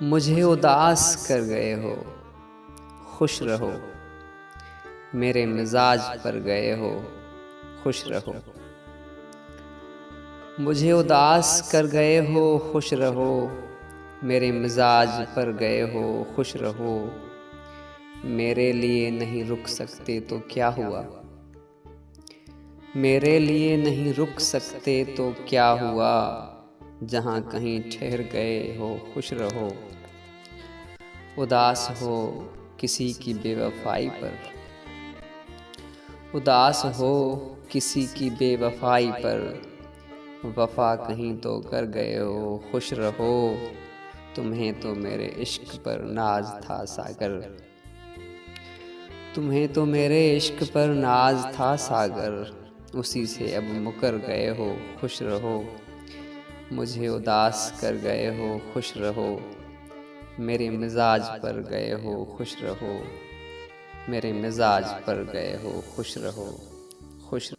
मुझे उदास कर गए हो, खुश रहो। मेरे मिजाज पर गए हो, खुश रहो। मुझे उदास कर गए हो, खुश रहो। मेरे मिजाज पर गए हो, खुश रहो। मेरे लिए नहीं रुक सकते तो क्या हुआ? मेरे लिए नहीं रुक सकते तो क्या हुआ? जहाँ कहीं ठहर गए हो, खुश रहो। उदास हो किसी की बेवफाई पर, उदास हो किसी की बेवफाई पर। वफा कहीं तो कर गए हो, खुश रहो। तुम्हें तो मेरे इश्क पर नाज था सागर, तुम्हें तो मेरे इश्क पर नाज था सागर। उसी से अब मुकर गए हो, खुश रहो। मुझे उदास कर गए हो, खुश रहो। मेरे मिजाज पर गए हो, खुश रहो। मेरे मिजाज पर गए हो, खुश रहो। खुश